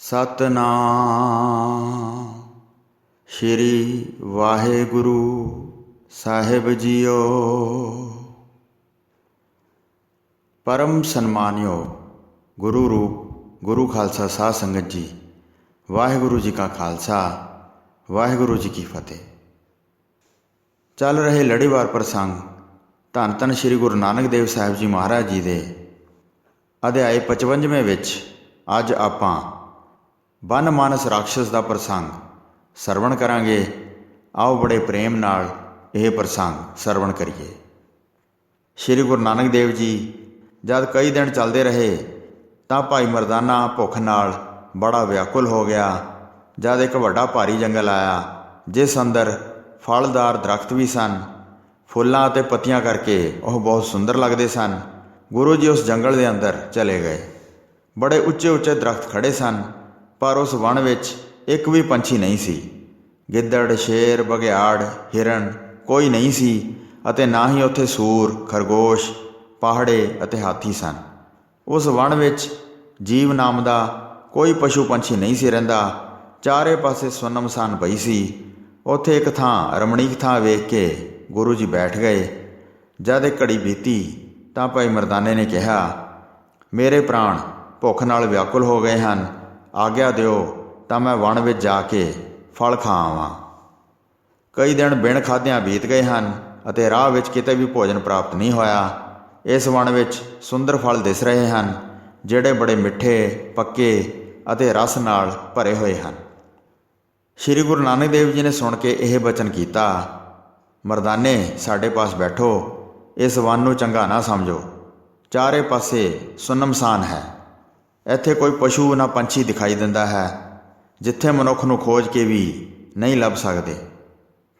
सतनाम श्री वाहेगुरु साहिब जीओ। परम सन्मानियो गुरु रूप गुरु खालसा साध संगत जी, वाहेगुरु जी का खालसा वाहेगुरु जी की फतेह। चल रहे लड़ीवार प्रसंग धन धन श्री गुरु नानक देव साहिब जी महाराज जी दे अध्याय 55वें विच अज आपां बन मानस राक्षस का प्रसंग सरवण करांगे। आओ बड़े प्रेम नाल यह प्रसंग सरवण करिए। श्री गुरु नानक देव जी जब कई दिन चलते रहे तो भाई मरदाना भुख नाल बड़ा व्याकुल हो गया। जब एक वड्डा भारी जंगल आया जिस अंदर फलदार दरख्त भी सन, फुल्लां ते पत्तियां करके वह बहुत सुंदर लगते सन। गुरु जी उस जंगल के अंदर चले गए। बड़े उच्चे उच्चे दरख्त खड़े सन, पर उस वन विच एक भी पंछी नहीं सी। गिद्दड़, शेर, बघियाड़, हिरन कोई नहीं सी, अते ना ही उत्थे सूर, खरगोश, पाहड़े अते हाथी सन। उस वन विच जीव नाम का कोई पशु पंछी नहीं सी रहिंदा। चारे पासे सुनमसान पई सी। उत्थे एक थां रमणीक थां वेख के गुरु जी बैठ गए। जद एक घड़ी बीती तां भाई मरदाने ने कहा, मेरे प्राण भुख नाल व्याकुल हो गए हैं, आग्या दिओ तां मैं वन विच जाके फल खा आवां। कई दिन बिन खाद्यां बीत गए हैं अते राह विच किते भी भोजन प्राप्त नहीं होया। इस वन विच सुंदर फल दिस रहे हैं जिहड़े बड़े मिठे, पक्के अते रस नाल भरे हुए हैं। श्री गुरु नानक देव जी ने सुन के यह बचन किया, मरदाने साडे पास बैठो, इस वन नूं चंगा ना समझो। चारे पासे सुनमसान है, इत्थे कोई पशु ना पंछी दिखाई दिंदा है, जिथे मनुख नूं खोज के भी नहीं लभ सकते।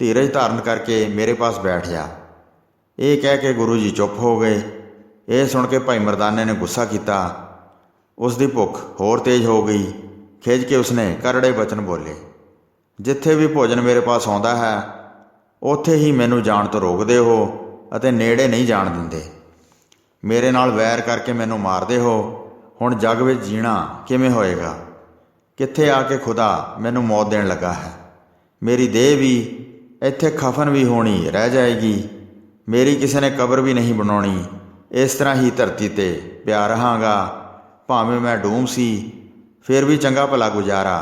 धीरज धारण करके मेरे पास बैठ जा। ये कह के गुरु जी चुप हो गए। ये सुन के भाई मरदाने ने गुस्सा किया। उसकी भुख होर तेज हो गई। खिज के उसने करड़े बचन बोले, जिथे भी भोजन मेरे पास आउंदा है उत्थे ही मैनू जाण तो रोकदे हो अते नेड़े नहीं जाण दिंदे। मेरे नाल वैर करके मैनू मारदे हो। हुण जग विच जीना किवें होएगा? कित्थे आके खुदा मैनू मौत देण लगा है। मेरी देह भी इत्थे खफन भी होनी रह जाएगी। मेरी किसी ने कबर भी नहीं बनाउणी। इस तरह ही धरती ते पिया रहांगा। भावें मैं डूम सी फिर भी चंगा भला गुजारा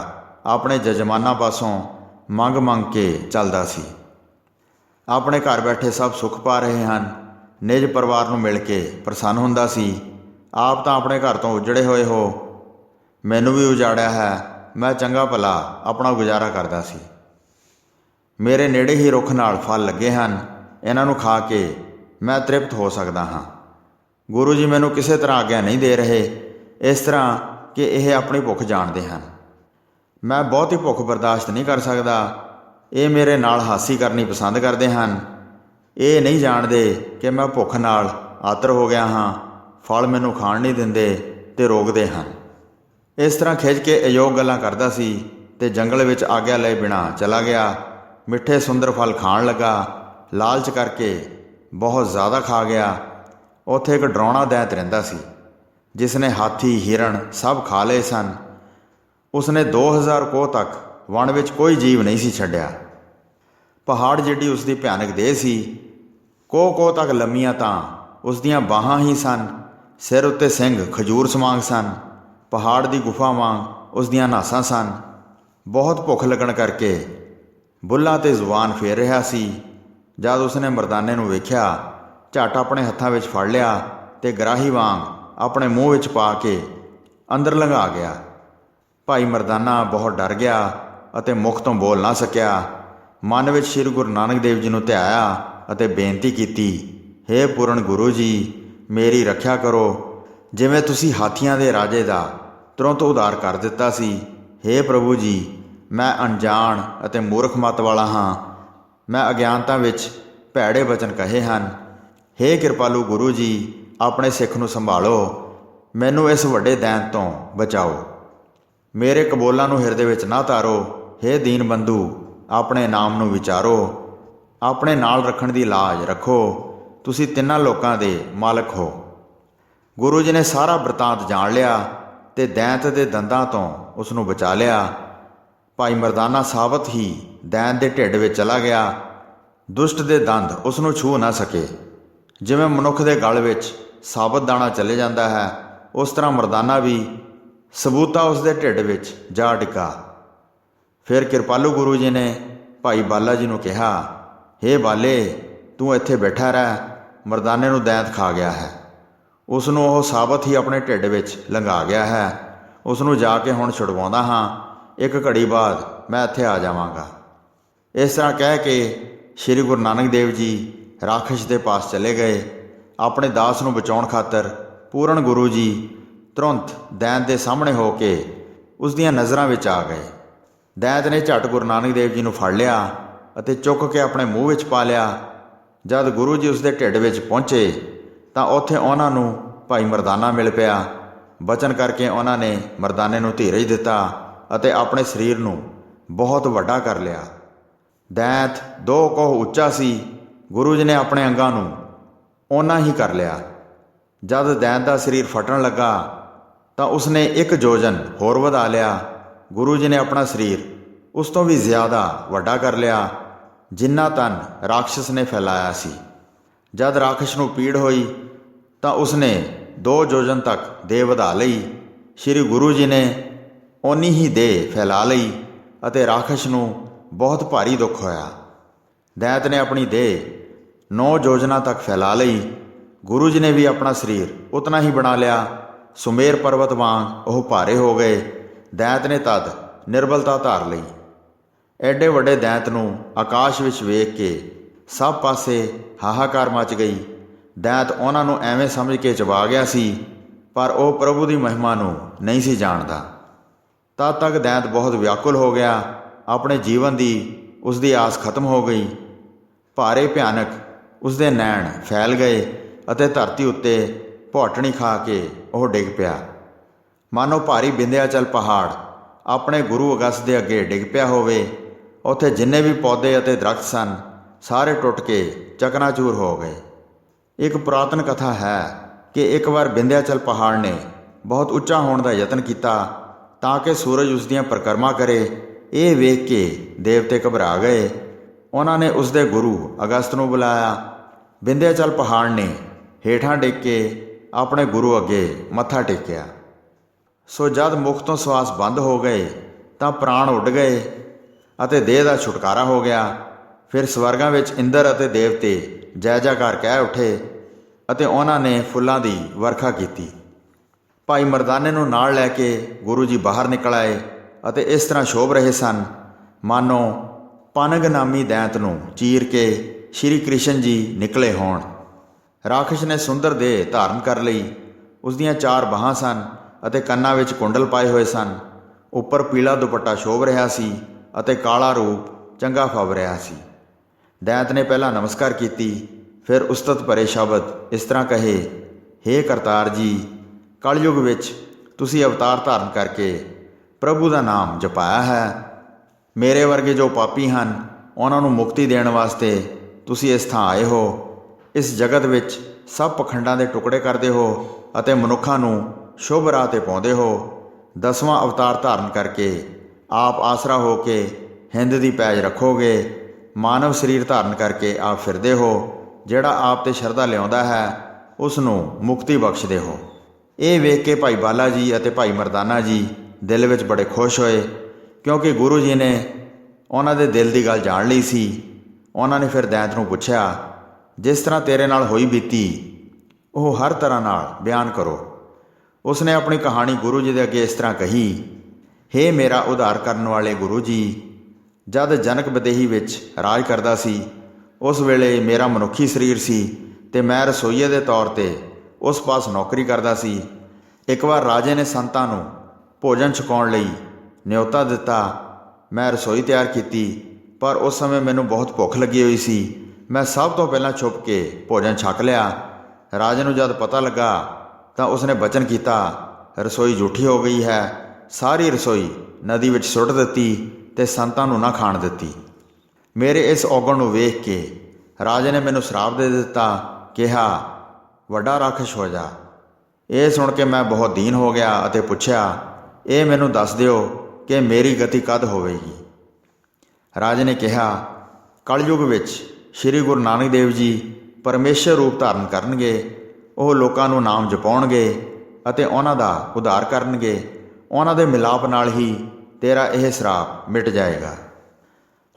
अपने जजमानां पासों मंग मंग के चलदा सी। अपने घर बैठे सब सुख पा रहे हैं। निज परिवार नूं मिल के प्रसन्न हुंदा सी। आप तो अपने घर तो उजड़े हुए हो, मैनू भी उजाड़िया है। मैं चंगा भला अपना गुजारा करदा सी। मेरे नेड़े ही रुख नाल फल लगे हैं, इन्हां नूं खा के मैं तृप्त हो सकदा हाँ। गुरु जी मैनू किसी तरह आग्या नहीं दे रहे, इस तरह कि यह अपनी भुख जानते हैं। मैं बहुती भुख बर्दाश्त नहीं कर सकता। ये मेरे नाल हासी करनी पसंद करते हैं। ये नहीं जानते कि मैं भुख नाल आतर हो गया हाँ। फल मैनू खाण नहीं दिंदे ते रोकदे हैं। इस तरह खिज के अयोग गल्लां करदा सी ते जंगल विच आग्या लए बिना चला गया। मिठे सुंदर फल खाण लगा। लालच करके बहुत ज़्यादा खा गया। उत्थे एक डरावना दैंत रहिंदा सी जिसने हाथी, हिरण सब खा लए सन। उसने 2000 कोह तक वन विच कोई जीव नहीं सी छड्डिया। पहाड़ जिड्डी उसकी भयानक देह सी। कोह तक लंमियां तां उसदियां बाहां ही सन। सिर उत्ते सिंह खजूर समांग सन। पहाड़ की गुफा वांग उसदियां नासां सन। बहुत भुख लगन करके बुल्लां ते जुबान फेर रहा सी। जद उसने मरदाने नूं वेख्या, झट अपने हत्थां विच फड़ लिया ते गराही वांग अपने मूँह विच पा के अंदर लंघा गया। भाई मरदाना बहुत डर गया अते मुख तो बोल ना सकिया। मन विच श्री गुरु नानक देव जी नूं ध्याया अते बेनती कीती, हे पूर्ण गुरु जी, मेरी रख्या करो, जिवें तुसी हाथियां दे राजे दा तुरंत उद्धार कर दिता सी। हे प्रभु जी, मैं अनजान अते मूर्ख मत वाला हाँ। मैं अज्ञानता विच भैड़े वचन कहे हैं। हे कृपालु गुरु जी, अपने सिख नूं संभालो, मैनू इस वड्डे दैंत तो बचाओ। मेरे कबोलां नूं हिरदे विच ना तारो। हे दीन बंधु, अपने नाम नूं विचारो, अपने नाल रखण दी लाज रखो। तुसी तिन्हां लोकां दे मालक हो। गुरु जी ने सारा बरतांत जान लिया ਤੇ ਦੈਂਤ ਦੇ ਦੰਦਾਂ ਤੋਂ ਉਸ ਨੂੰ ਬਚਾ ਲਿਆ। ਭਾਈ ਮਰਦਾਨਾ ਸਾਬਤ ਹੀ ਦੈਂਤ ਦੇ ਢਿੱਡ ਵਿੱਚ ਚਲਾ ਗਿਆ। ਦੁਸ਼ਟ ਦੇ ਦੰਦ ਉਸ ਨੂੰ ਛੂਹ ਨਾ ਸਕੇ। ਜਿਵੇਂ ਮਨੁੱਖ ਦੇ ਗਲ ਵਿੱਚ ਸਾਬਤ ਦਾਣਾ ਚਲੇ ਜਾਂਦਾ ਹੈ, ਉਸ ਤਰ੍ਹਾਂ ਮਰਦਾਨਾ ਵੀ ਸਬੂਤਾ ਉਸ ਦੇ ਢਿੱਡ ਵਿੱਚ ਜਾ ਡਿੱਗਾ। ਫਿਰ ਕਿਰਪਾਲੂ ਗੁਰੂ ਜੀ ਨੇ ਭਾਈ ਬਾਲਾ ਜੀ ਨੂੰ ਕਿਹਾ, ਹੇ ਬਾਲੇ, ਤੂੰ ਇੱਥੇ ਬੈਠਾ ਰਹਿ, ਮਰਦਾਨੇ ਨੂੰ ਦੈਂਤ ਖਾ ਗਿਆ ਹੈ। ਉਸ ਨੂੰ ਉਹ ਸਾਬਤ ਹੀ ਆਪਣੇ ਢਿੱਡ ਵਿੱਚ ਲੰਘਾ ਗਿਆ ਹੈ। ਉਸ ਨੂੰ ਜਾ ਕੇ ਹੁਣ ਛੁਡਵਾਉਂਦਾ ਹਾਂ, ਇੱਕ ਘੜੀ ਬਾਅਦ ਮੈਂ ਇੱਥੇ ਆ ਜਾਵਾਂਗਾ। ਇਸ ਤਰ੍ਹਾਂ ਕਹਿ ਕੇ ਸ਼੍ਰੀ ਗੁਰੂ ਨਾਨਕ ਦੇਵ ਜੀ ਰਾਖਸ਼ ਦੇ ਪਾਸ ਚਲੇ ਗਏ। ਆਪਣੇ ਦਾਸ ਨੂੰ ਬਚਾਉਣ ਖਾਤਰ ਪੂਰਨ ਗੁਰੂ ਜੀ ਤੁਰੰਤ ਦੈਂਤ ਦੇ ਸਾਹਮਣੇ ਹੋ ਕੇ ਉਸ ਦੀਆਂ ਨਜ਼ਰਾਂ ਵਿੱਚ ਆ ਗਏ। ਦੈਂਤ ਨੇ ਝੱਟ ਗੁਰੂ ਨਾਨਕ ਦੇਵ ਜੀ ਨੂੰ ਫੜ ਲਿਆ ਅਤੇ ਚੁੱਕ ਕੇ ਆਪਣੇ ਮੂੰਹ ਵਿੱਚ ਪਾ ਲਿਆ। ਜਦ ਗੁਰੂ ਜੀ ਉਸ ਦੇ ਢਿੱਡ ਵਿੱਚ ਪਹੁੰਚੇ ਤਾਂ ਉੱਥੇ ਉਹਨਾਂ ਨੂੰ ਭਾਈ ਮਰਦਾਨਾ ਮਿਲ ਪਿਆ। ਬਚਨ ਕਰਕੇ ਉਹਨਾਂ ਨੇ ਮਰਦਾਨੇ ਨੂੰ ਧੀਰਜ ਦਿੱਤਾ ਅਤੇ ਆਪਣੇ ਸਰੀਰ ਨੂੰ ਬਹੁਤ ਵੱਡਾ ਕਰ ਲਿਆ। ਦੈਂਤ 2 ਕੋਹ ਉੱਚਾ ਸੀ। ਗੁਰੂ ਜੀ ਨੇ ਆਪਣੇ ਅੰਗਾਂ ਨੂੰ ਓਨਾ ਹੀ ਕਰ ਲਿਆ। ਜਦ ਦੈਂਤ ਦਾ ਸਰੀਰ ਫਟਣ ਲੱਗਾ ਤਾਂ ਉਸਨੇ 1 ਯੋਜਨ ਹੋਰ ਵਧਾ ਲਿਆ। ਗੁਰੂ ਜੀ ਨੇ ਆਪਣਾ ਸਰੀਰ ਉਸ ਤੋਂ ਵੀ ਜ਼ਿਆਦਾ ਵੱਡਾ ਕਰ ਲਿਆ, ਜਿੰਨਾ ਤਨ ਰਾਖਸ਼ ਨੇ ਫੈਲਾਇਆ ਸੀ। ਜਦ ਰਾਖਸ਼ ਨੂੰ ਪੀੜ ਹੋਈ ਤਾਂ ਉਸਨੇ 2 ਯੋਜਨ ਤੱਕ ਦੇਹ ਵਧਾ ਲਈ। ਸ਼੍ਰੀ ਗੁਰੂ ਜੀ ਨੇ ਓਨੀ ਹੀ ਦੇਹ ਫੈਲਾ ਲਈ ਅਤੇ ਰਾਖਸ਼ ਨੂੰ ਬਹੁਤ ਭਾਰੀ ਦੁੱਖ ਹੋਇਆ। ਦੈਂਤ ਨੇ ਆਪਣੀ ਦੇਹ 9 ਯੋਜਨਾਂ ਤੱਕ ਫੈਲਾ ਲਈ। ਗੁਰੂ ਜੀ ਨੇ ਵੀ ਆਪਣਾ ਸਰੀਰ ਉਤਨਾ ਹੀ ਬਣਾ ਲਿਆ। ਸੁਮੇਰ ਪਰਬਤ ਵਾਂਗ ਉਹ ਭਾਰੇ ਹੋ ਗਏ। ਦੈਂਤ ਨੇ ਤਦ ਨਿਰਬਲਤਾ ਧਾਰ ਲਈ। ਐਡੇ ਵੱਡੇ ਦੈਂਤ ਨੂੰ ਆਕਾਸ਼ ਵਿੱਚ ਵੇਖ ਕੇ ਸਭ ਪਾਸੇ ਹਾਹਾਕਾਰ ਮਚ ਗਈ। ਦੈਂਤ ਉਹਨਾਂ ਨੂੰ ਐਵੇਂ ਸਮਝ ਕੇ ਚਬਾ ਗਿਆ ਸੀ, ਪਰ ਉਹ ਪ੍ਰਭੂ ਦੀ ਮਹਿਮਾ ਨੂੰ ਨਹੀਂ ਸੀ ਜਾਣਦਾ। ਤਦ ਤੱਕ ਦੈਂਤ ਬਹੁਤ ਵਿਆਕੁਲ ਹੋ ਗਿਆ। ਆਪਣੇ ਜੀਵਨ ਦੀ ਉਸ ਦੀ ਆਸ ਖਤਮ ਹੋ ਗਈ। ਭਾਰੇ ਭਿਆਨਕ ਉਸ ਦੇ ਨੈਣ ਫੈਲ ਗਏ ਅਤੇ ਧਰਤੀ ਉੱਤੇ ਭੌਟਣੀ ਖਾ ਕੇ ਉਹ ਡਿੱਗ ਪਿਆ। ਮਾਨੋ ਭਾਰੀ ਵਿੰਧਿਆਚਲ ਪਹਾੜ ਆਪਣੇ ਗੁਰੂ ਅਗਸਤ ਦੇ ਅੱਗੇ ਡਿੱਗ ਪਿਆ ਹੋਵੇ। ਉੱਥੇ ਜਿੰਨੇ ਵੀ ਪੌਦੇ ਅਤੇ ਦਰਖਤ ਸਨ, ਸਾਰੇ ਟੁੱਟ ਕੇ ਚਕਨਾਚੂਰ ਹੋ ਗਏ। ਇੱਕ ਪੁਰਾਤਨ ਕਥਾ ਹੈ ਕਿ ਇੱਕ ਵਾਰ ਵਿੰਧਿਆਚਲ ਪਹਾੜ ਨੇ ਬਹੁਤ ਉੱਚਾ ਹੋਣ ਦਾ ਯਤਨ ਕੀਤਾ ਤਾਂ ਕਿ ਸੂਰਜ ਉਸ ਦੀਆਂ ਪਰਿਕਰਮਾ ਕਰੇ। ਇਹ ਵੇਖ ਕੇ ਦੇਵਤੇ ਘਬਰਾ ਗਏ। ਉਹਨਾਂ ਨੇ ਉਸ ਦੇ ਗੁਰੂ ਅਗਸਤ ਨੂੰ ਬੁਲਾਇਆ। ਵਿੰਧਿਆਚਲ ਪਹਾੜ ਨੇ ਹੇਠਾਂ ਡਿੱਗ ਕੇ ਆਪਣੇ ਗੁਰੂ ਅੱਗੇ ਮੱਥਾ ਟੇਕਿਆ। ਸੋ ਜਦ ਮੁਖ ਤੋਂ ਸਵਾਸ ਬੰਦ ਹੋ ਗਏ ਤਾਂ ਪ੍ਰਾਣ ਉੱਡ ਗਏ ਅਤੇ ਦੇਹ ਦਾ ਛੁਟਕਾਰਾ ਹੋ ਗਿਆ। ਫਿਰ ਸਵਰਗਾਂ ਵਿੱਚ ਇੰਦਰ ਅਤੇ ਦੇਵਤੇ ਜੈ ਜੈਕਾਰ ਕਹਿ ਉੱਠੇ ਅਤੇ ਉਹਨਾਂ ਨੇ ਫੁੱਲਾਂ ਦੀ ਵਰਖਾ ਕੀਤੀ। ਭਾਈ ਮਰਦਾਨੇ ਨੂੰ ਨਾਲ ਲੈ ਕੇ ਗੁਰੂ ਜੀ ਬਾਹਰ ਨਿਕਲ ਆਏ ਅਤੇ ਇਸ ਤਰ੍ਹਾਂ ਸ਼ੋਭ ਰਹੇ ਸਨ ਮਾਨੋ ਪਨਗ ਨਾਮੀ ਦੈਂਤ ਨੂੰ ਚੀਰ ਕੇ ਸ਼੍ਰੀ ਕ੍ਰਿਸ਼ਨ ਜੀ ਨਿਕਲੇ ਹੋਣ। ਰਾਖਸ਼ ਨੇ ਸੁੰਦਰ ਦੇਹ ਧਾਰਨ ਕਰ ਲਈ। ਉਸ ਦੀਆਂ 4 ਬਾਹਾਂ ਸਨ ਅਤੇ ਕੰਨਾਂ ਵਿੱਚ ਕੁੰਡਲ ਪਾਏ ਹੋਏ ਸਨ। ਉੱਪਰ ਪੀਲਾ ਦੁਪੱਟਾ ਸ਼ੋਭ ਰਿਹਾ ਸੀ ਅਤੇ ਕਾਲਾ ਰੂਪ ਚੰਗਾ ਫੱਬ ਰਿਹਾ ਸੀ। ਦੈਂਤ ਨੇ ਪਹਿਲਾਂ ਨਮਸਕਾਰ ਕੀਤੀ, ਫਿਰ ਉਸਤਤ ਭਰੇ ਸ਼ਬਦ ਇਸ ਤਰ੍ਹਾਂ ਕਹੇ, ਹੇ ਕਰਤਾਰ ਜੀ, ਕਲਯੁਗ ਵਿੱਚ ਤੁਸੀਂ ਅਵਤਾਰ ਧਾਰਨ ਕਰਕੇ ਪ੍ਰਭੂ ਦਾ ਨਾਮ ਜਪਾਇਆ ਹੈ। ਮੇਰੇ ਵਰਗੇ ਜੋ ਪਾਪੀ ਹਨ ਉਹਨਾਂ ਨੂੰ ਮੁਕਤੀ ਦੇਣ ਵਾਸਤੇ ਤੁਸੀਂ ਇਸ ਥਾਂ ਆਏ ਹੋ। ਇਸ ਜਗਤ ਵਿੱਚ ਸਭ ਪਖੰਡਾਂ ਦੇ ਟੁਕੜੇ ਕਰਦੇ ਹੋ ਅਤੇ ਮਨੁੱਖਾਂ ਨੂੰ ਸ਼ੁਭ ਰਾਹ 'ਤੇ ਪਾਉਂਦੇ ਹੋ। 10ਵਾਂ ਅਵਤਾਰ ਧਾਰਨ ਕਰਕੇ ਆਪ ਆਸਰਾ ਹੋ ਕੇ ਹਿੰਦ ਦੀ ਪੈਜ ਰੱਖੋਗੇ। ਮਾਨਵ ਸਰੀਰ ਧਾਰਨ ਕਰਕੇ ਆਪ ਫਿਰਦੇ ਹੋ। ਜਿਹੜਾ ਆਪ 'ਤੇ ਸ਼ਰਧਾ ਲਿਆਉਂਦਾ ਹੈ ਉਸ ਨੂੰ ਮੁਕਤੀ ਬਖਸ਼ਦੇ ਹੋ। ਇਹ ਵੇਖ ਕੇ ਭਾਈ ਬਾਲਾ ਜੀ ਅਤੇ ਭਾਈ ਮਰਦਾਨਾ ਜੀ ਦਿਲ ਵਿੱਚ ਬੜੇ ਖੁਸ਼ ਹੋਏ, ਕਿਉਂਕਿ ਗੁਰੂ ਜੀ ਨੇ ਉਹਨਾਂ ਦੇ ਦਿਲ ਦੀ ਗੱਲ ਜਾਣ ਲਈ ਸੀ। ਉਹਨਾਂ ਨੇ ਫਿਰ ਦੈਂਤ ਨੂੰ ਪੁੱਛਿਆ, ਜਿਸ ਤਰ੍ਹਾਂ ਤੇਰੇ ਨਾਲ ਹੋਈ ਬੀਤੀ ਉਹ ਹਰ ਤਰ੍ਹਾਂ ਨਾਲ ਬਿਆਨ ਕਰੋ। ਉਸਨੇ ਆਪਣੀ ਕਹਾਣੀ ਗੁਰੂ ਜੀ ਦੇ ਅੱਗੇ ਇਸ ਤਰ੍ਹਾਂ ਕਹੀ, ਹੇ ਮੇਰਾ ਉਧਾਰ ਕਰਨ ਵਾਲੇ ਗੁਰੂ ਜੀ, ਜਦ ਜਨਕ ਬਦੇਹੀ ਵਿੱਚ ਰਾਜ ਕਰਦਾ ਸੀ ਉਸ ਵੇਲੇ ਮੇਰਾ ਮਨੁੱਖੀ ਸਰੀਰ ਸੀ ਅਤੇ ਮੈਂ ਰਸੋਈਏ ਦੇ ਤੌਰ 'ਤੇ ਉਸ ਪਾਸ ਨੌਕਰੀ ਕਰਦਾ ਸੀ। ਇੱਕ ਵਾਰ ਰਾਜੇ ਨੇ ਸੰਤਾਂ ਨੂੰ ਭੋਜਨ ਛਕਾਉਣ ਲਈ ਨਿਉਤਾ ਦਿੱਤਾ। ਮੈਂ ਰਸੋਈ ਤਿਆਰ ਕੀਤੀ, ਪਰ ਉਸ ਸਮੇਂ ਮੈਨੂੰ ਬਹੁਤ ਭੁੱਖ ਲੱਗੀ ਹੋਈ ਸੀ। ਮੈਂ ਸਭ ਤੋਂ ਪਹਿਲਾਂ ਛੁਪ ਕੇ ਭੋਜਨ ਛਕ ਲਿਆ। ਰਾਜੇ ਨੂੰ ਜਦ ਪਤਾ ਲੱਗਾ ਤਾਂ ਉਸਨੇ ਬਚਨ ਕੀਤਾ, ਰਸੋਈ ਜੂਠੀ ਹੋ ਗਈ ਹੈ। ਸਾਰੀ ਰਸੋਈ ਨਦੀ ਵਿੱਚ ਸੁੱਟ ਦਿੱਤੀ ਅਤੇ ਸੰਤਾਂ ਨੂੰ ਨਾ ਖਾਣ ਦਿੱਤੀ। ਮੇਰੇ ਇਸ ਔਗਣ ਨੂੰ ਵੇਖ ਕੇ ਰਾਜੇ ਨੇ ਮੈਨੂੰ ਸ਼ਰਾਪ ਦੇ ਦਿੱਤਾ, ਕਿਹਾ, ਵੱਡਾ ਰਾਖਸ਼ ਹੋ ਜਾ। ਇਹ ਸੁਣ ਕੇ ਮੈਂ ਬਹੁਤ ਦੀਨ ਹੋ ਗਿਆ ਅਤੇ ਪੁੱਛਿਆ, ਇਹ ਮੈਨੂੰ ਦੱਸ ਦਿਓ ਕਿ ਮੇਰੀ ਗਤੀ ਕਦ ਹੋਵੇਗੀ। ਰਾਜੇ ਨੇ ਕਿਹਾ, ਕਲਯੁਗ ਵਿੱਚ ਸ਼੍ਰੀ ਗੁਰੂ ਨਾਨਕ ਦੇਵ ਜੀ ਪਰਮੇਸ਼ਰ ਰੂਪ ਧਾਰਨ ਕਰਨਗੇ। ਉਹ ਲੋਕਾਂ ਨੂੰ ਨਾਮ ਜਪਾਉਣਗੇ ਅਤੇ ਉਹਨਾਂ ਦਾ ਉਧਾਰ ਕਰਨਗੇ। ਉਹਨਾਂ ਦੇ ਮਿਲਾਪ ਨਾਲ ਹੀ ਤੇਰਾ ਇਹ ਸਰਾਪ ਮਿਟ ਜਾਏਗਾ।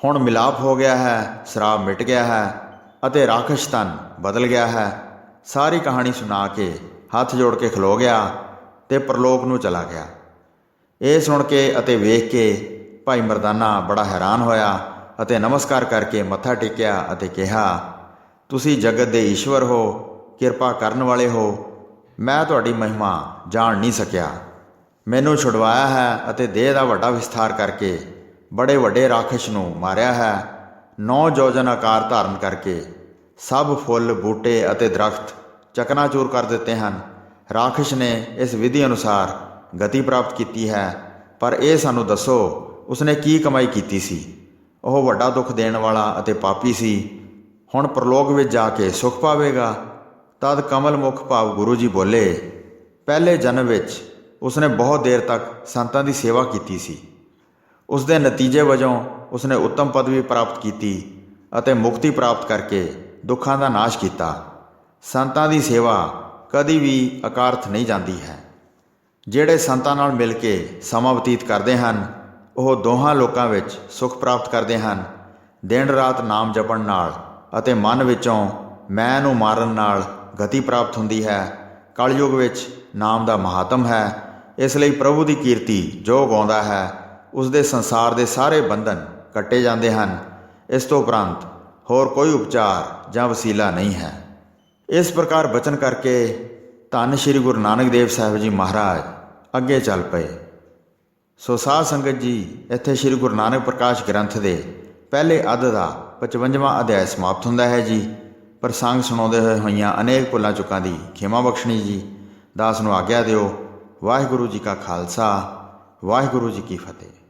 ਹੁਣ ਮਿਲਾਪ ਹੋ ਗਿਆ ਹੈ, ਸਰਾਪ ਮਿਟ ਗਿਆ ਹੈ ਅਤੇ ਰਾਖਸ਼ ਤਨ ਬਦਲ ਗਿਆ ਹੈ। ਸਾਰੀ ਕਹਾਣੀ ਸੁਣਾ ਕੇ ਹੱਥ ਜੋੜ ਕੇ ਖਲੋ ਗਿਆ ਤੇ ਪਰਲੋਕ ਨੂੰ ਚਲਾ ਗਿਆ। ਇਹ ਸੁਣ ਕੇ ਅਤੇ ਵੇਖ ਕੇ ਭਾਈ ਮਰਦਾਨਾ ਬੜਾ ਹੈਰਾਨ ਹੋਇਆ ਅਤੇ ਨਮਸਕਾਰ ਕਰਕੇ ਮੱਥਾ ਟੇਕਿਆ ਅਤੇ ਕਿਹਾ, ਤੁਸੀਂ ਜਗਤ ਦੇ ਈਸ਼ਵਰ ਹੋ, ਕਿਰਪਾ ਕਰਨ ਵਾਲੇ ਹੋ। ਮੈਂ ਤੁਹਾਡੀ ਮਹਿਮਾ ਜਾਣ ਨਹੀਂ ਸਕਿਆ। ਮੈਨੂੰ ਛੁਡਵਾਇਆ ਹੈ ਅਤੇ ਦੇਹ ਦਾ ਵੱਡਾ ਵਿਸਥਾਰ ਕਰਕੇ ਬੜੇ ਵੱਡੇ ਰਾਖਸ਼ ਨੂੰ ਮਾਰਿਆ ਹੈ। 9 ਯੋਜਨ ਆਕਾਰ ਧਾਰਨ ਕਰਕੇ ਸਭ ਫੁੱਲ, ਬੂਟੇ ਅਤੇ ਦਰਖਤ ਚਕਨਾਚੂਰ ਕਰ ਦਿੱਤੇ ਹਨ। ਰਾਖਸ਼ ਨੇ ਇਸ ਵਿਧੀ ਅਨੁਸਾਰ ਗਤੀ ਪ੍ਰਾਪਤ ਕੀਤੀ ਹੈ, ਪਰ ਇਹ ਸਾਨੂੰ ਦੱਸੋ ਉਸਨੇ ਕੀ ਕਮਾਈ ਕੀਤੀ ਸੀ। ਉਹ ਵੱਡਾ ਦੁੱਖ ਦੇਣ ਵਾਲਾ ਅਤੇ ਪਾਪੀ ਸੀ। ਹੁਣ ਪ੍ਰਲੋਕ ਵਿੱਚ ਜਾ ਕੇ ਸੁਖ ਪਾਵੇਗਾ। ਤਦ ਕਮਲ ਮੁਖ ਭਾਵ ਗੁਰੂ ਜੀ ਬੋਲੇ, ਪਹਿਲੇ ਜਨਮ ਵਿੱਚ ਉਸਨੇ ਬਹੁਤ ਦੇਰ ਤੱਕ ਸੰਤਾਂ ਦੀ ਸੇਵਾ ਕੀਤੀ ਸੀ। ਉਸ ਦੇ ਨਤੀਜੇ ਵਜੋਂ ਉਸਨੇ ਉੱਤਮ ਪਦਵੀ ਪ੍ਰਾਪਤ ਕੀਤੀ ਅਤੇ ਮੁਕਤੀ ਪ੍ਰਾਪਤ ਕਰਕੇ ਦੁੱਖਾਂ ਦਾ ਨਾਸ਼ ਕੀਤਾ। ਸੰਤਾਂ ਦੀ ਸੇਵਾ ਕਦੀ ਵੀ ਅਕਾਰਥ ਨਹੀਂ ਜਾਂਦੀ ਹੈ। ਜਿਹੜੇ ਸੰਤਾਂ ਨਾਲ ਮਿਲ ਕੇ ਸਮਾਂ ਬਤੀਤ ਕਰਦੇ ਹਨ, ਉਹ ਦੋਹਾਂ ਲੋਕਾਂ ਵਿੱਚ ਸੁਖ ਪ੍ਰਾਪਤ ਕਰਦੇ ਹਨ। ਦਿਨ ਰਾਤ ਨਾਮ ਜਪਣ ਨਾਲ ਅਤੇ ਮਨ ਵਿੱਚੋਂ ਮੈਂ ਨੂੰ ਮਾਰਨ ਨਾਲ ਗਤੀ ਪ੍ਰਾਪਤ ਹੁੰਦੀ ਹੈ। ਕਲਯੁਗ ਵਿੱਚ ਨਾਮ ਦਾ ਮਹਾਤਮ ਹੈ। ਇਸ ਲਈ ਪ੍ਰਭੂ ਦੀ ਕੀਰਤੀ ਜੋ ਗਾਉਂਦਾ ਹੈ, ਉਸ ਦੇ ਸੰਸਾਰ ਦੇ ਸਾਰੇ ਬੰਧਨ ਕੱਟੇ ਜਾਂਦੇ ਹਨ। ਇਸ ਤੋਂ ਉਪਰੰਤ ਹੋਰ ਕੋਈ ਉਪਚਾਰ ਜਾਂ ਵਸੀਲਾ ਨਹੀਂ ਹੈ। ਇਸ ਪ੍ਰਕਾਰ ਬਚਨ ਕਰਕੇ ਧੰਨ ਸ਼੍ਰੀ ਗੁਰੂ ਨਾਨਕ ਦੇਵ ਸਾਹਿਬ ਜੀ ਮਹਾਰਾਜ ਅੱਗੇ ਚੱਲ ਪਏ। ਸੋ ਸਾਧ ਸੰਗਤ ਜੀ, ਇੱਥੇ ਸ਼੍ਰੀ ਗੁਰੂ ਨਾਨਕ ਪ੍ਰਕਾਸ਼ ਗ੍ਰੰਥ ਦੇ ਪਹਿਲੇ ਅੱਧ ਦਾ 55ਵਾਂ ਅਧਿਆਇ ਸਮਾਪਤ ਹੁੰਦਾ ਹੈ ਜੀ। ਪ੍ਰਸੰਗ ਸੁਣਾਉਂਦੇ ਹੋਈਆਂ ਅਨੇਕ ਭੁੱਲਾਂ ਚੁੱਕਾਂ ਦੀ ਖਿਮਾ ਬਖਸ਼ਣੀ ਜੀ। ਦਾਸ ਨੂੰ ਆਗਿਆ ਦਿਓ। ਵਾਹਿਗੁਰੂ ਜੀ ਕਾ ਖਾਲਸਾ, ਵਾਹਿਗੁਰੂ ਜੀ ਕੀ ਫਤਿਹ।